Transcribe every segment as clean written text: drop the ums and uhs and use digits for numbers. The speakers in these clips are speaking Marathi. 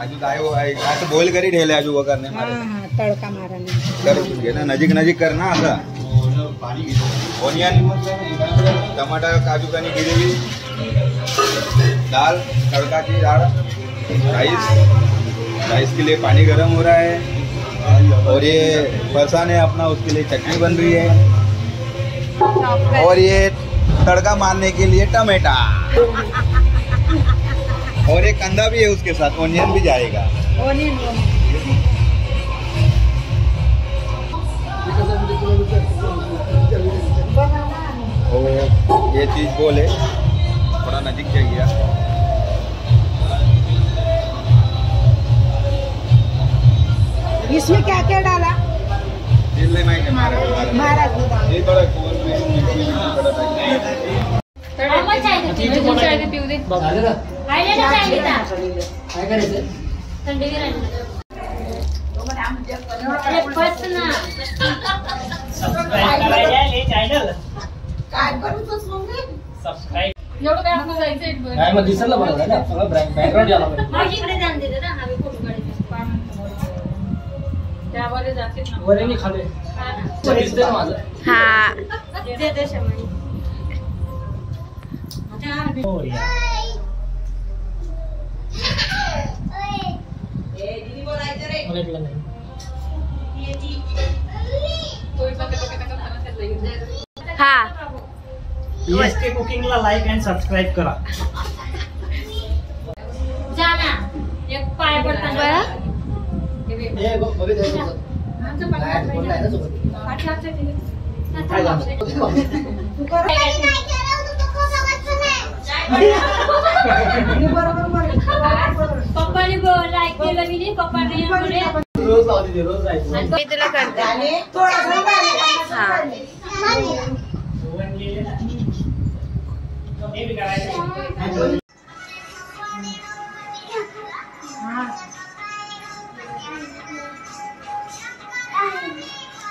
आजू काय असं बॉईल करी ठेवले आजू वगैरे नाही हां तडका माराने करून घे ना नजीक नजीक कर ना असं ऑनियन टमाटर काजू कनी गिरी दाल तड़का की दाल राइस के लिए पानी गर्म हो रहा है और ये फरसान है अपना उसके लिए चटनी बन रही है और ये तड़का मारने के लिए टमाटा और एक कंदा भी है उसके साथ ऑनियन भी जाएगा और ये चीज बोले थोड़ा नजीक चाहिए इसमें क्या क्या डाला महाराज ESK कुकिंगला लाईक अँड सबस्क्राईब करा. जाना एक पाय पडताना पप्पाने लाईक केलं मी नाही पप्पाने रोज लावते रोज जायचं मी तुला करते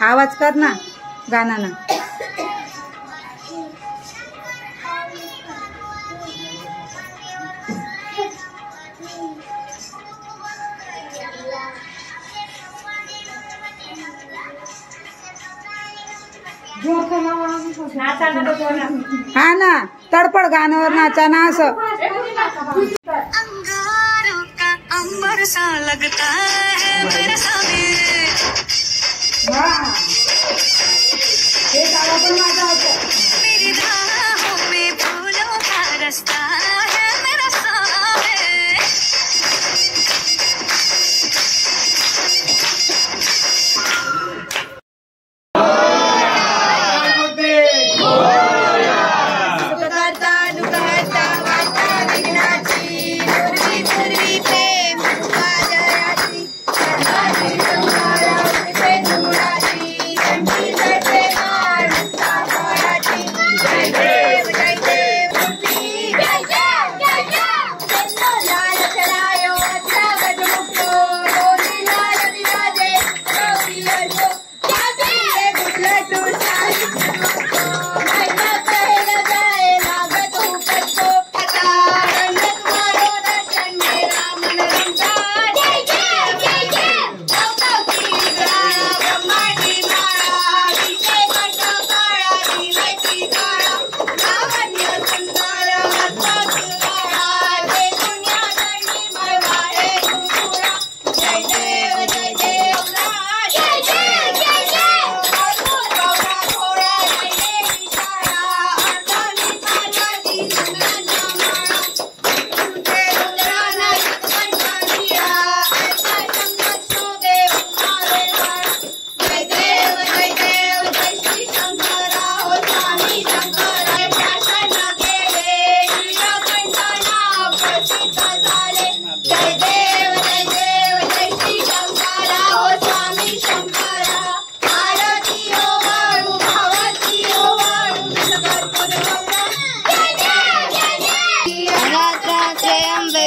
आवाज कर ना गाना ना हा ना तडपड गाण्यावर नाचा ना असं अंगारों का अंबर सा लगता है मेरे सामने मेरी राहों में फूलों का रास्ता है मेरा सामने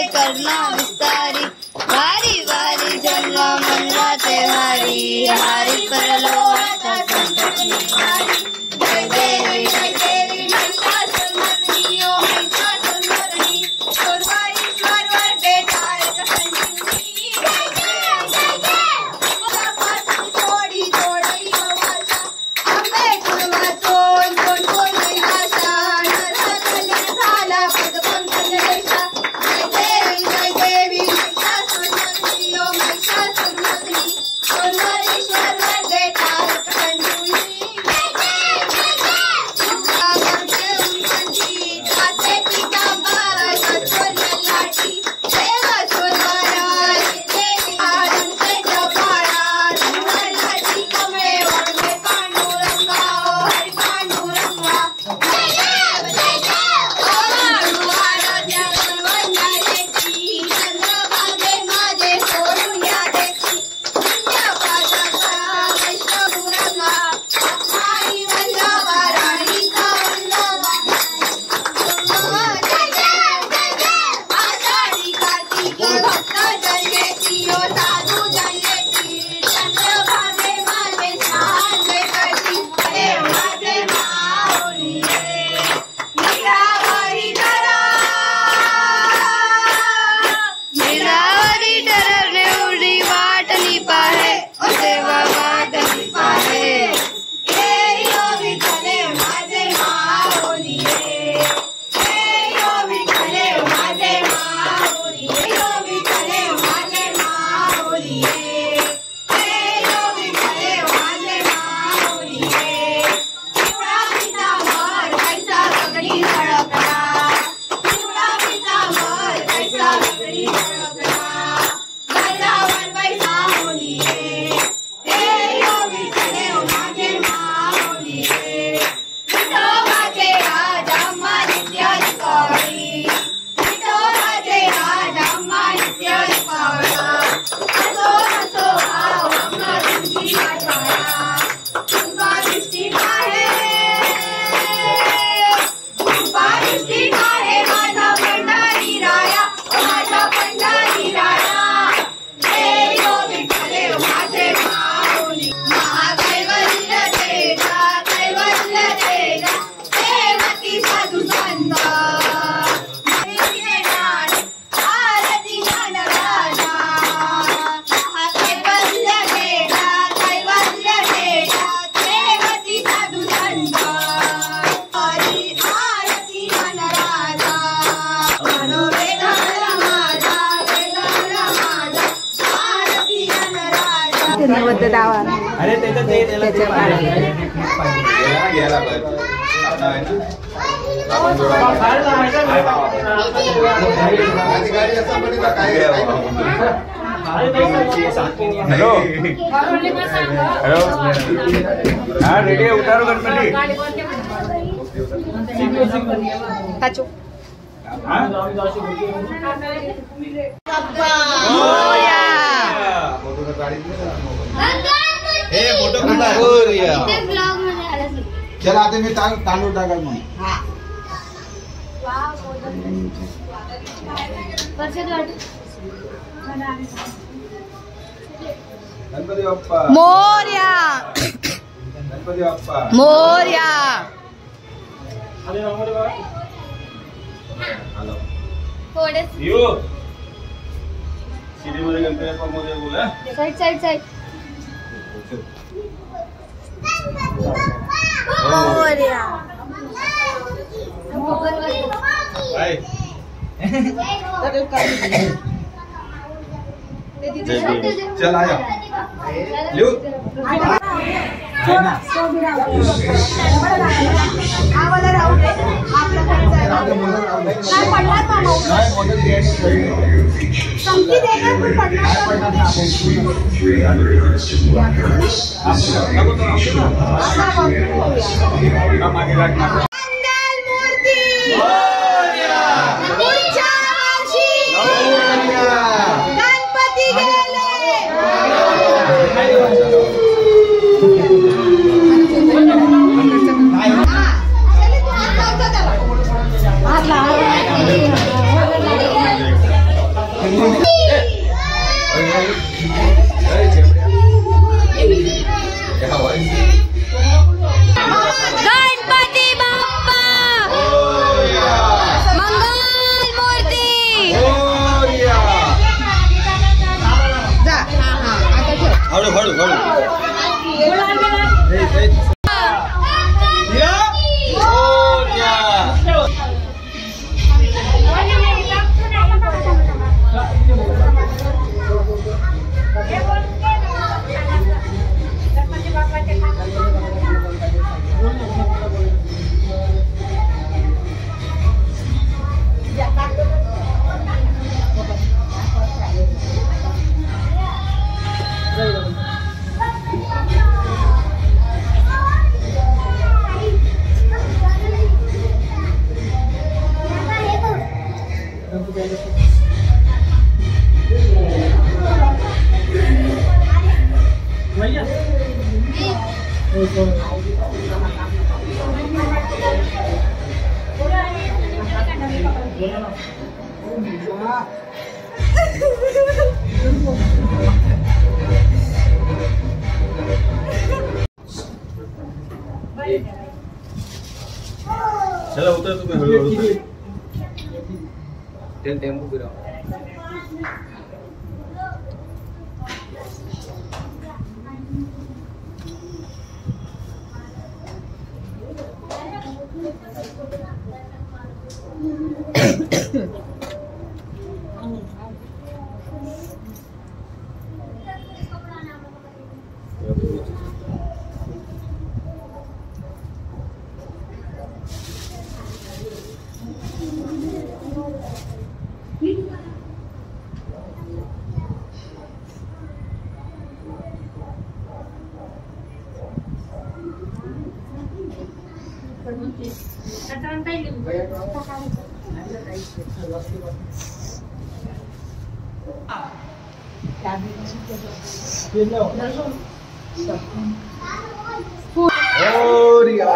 करना विस्तारी वारी वारी जन्मा मनराते हारी हारी परलो आता संकटी हारी जय देवी महिषा सुमरनियो महिषा सुमरनी सुरवारी स्वरवर बेतार संजीवनी त्याच्या पाण्यात. घ्यायला पाहिजे आपला आहे ना. हेलो हेलो हाँ रेडी है उतारो गणपति चल आता मी तांदूळ टाकाल मग गणपती बाप्पा मोरया गणपती बाप्पा मोरया. यो सीडी मध्ये गणपती बाप्पा मध्ये बोला साइड साइड साइड मोरया. बाय चल आया लिहू गणपती बाप्पा मंगल मूर्ती. जा हळू हळू हळू चला उतर तुम्ही हळूहळू टेम्पो फिरा मोरया.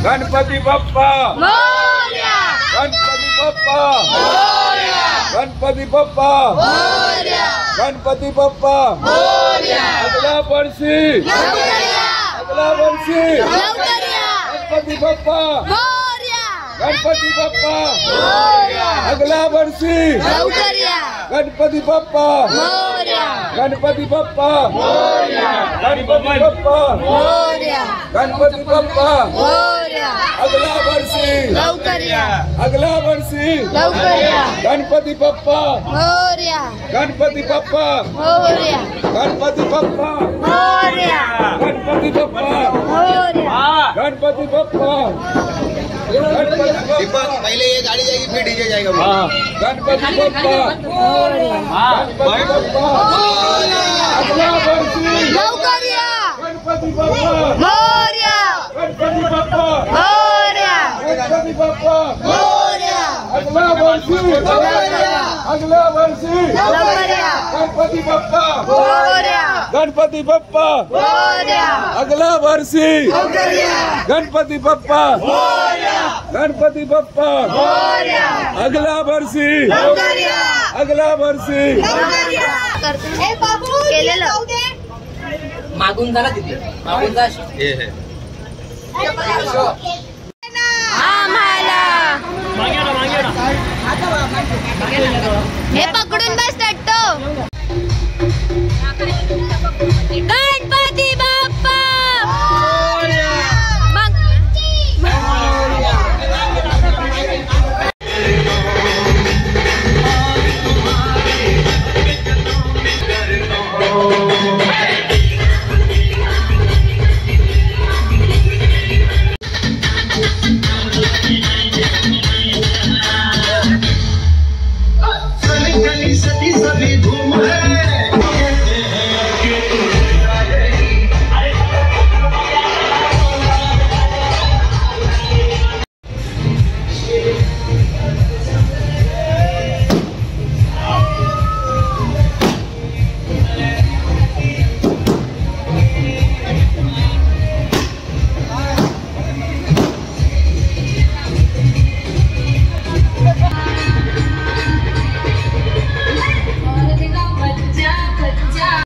गणपती बाप्पा गणपती बाप्पा गणपती बाप्पा गणपती बाप्पा अगला वर्षी अगला वर्षी गणपती बाप्पा गणपती बाप्पा अगला वर्षी गणपती बाप्पा गणपती बाप्पा गणपती बाप्पा गणपती बाप्पा अगला वर्षी अगला वर्षी गणपती बाप्पा गणपती बाप्पा गणपती बाप्पा गणपती बाप्पा गणपती बाप्पा दीपक पहले ये गाड़ी जाएगी फिर डीजे जाएगा। गणपती बाप्पा गणपती बाप्पा अगला वर्षी गणपती बाप्पा गणपती बाप्पा गणपती बाप्पा अगला वर्षी अगला वर्षी गणपती बाप्पा गणपती बाप्पा अगला वर्षी गणपती बाप्पा गणपती बाप्पा अगला वर्षी अगला वर्षी मागून जा ना तिथे मागून जा ये है हे पकडून बस टट्टो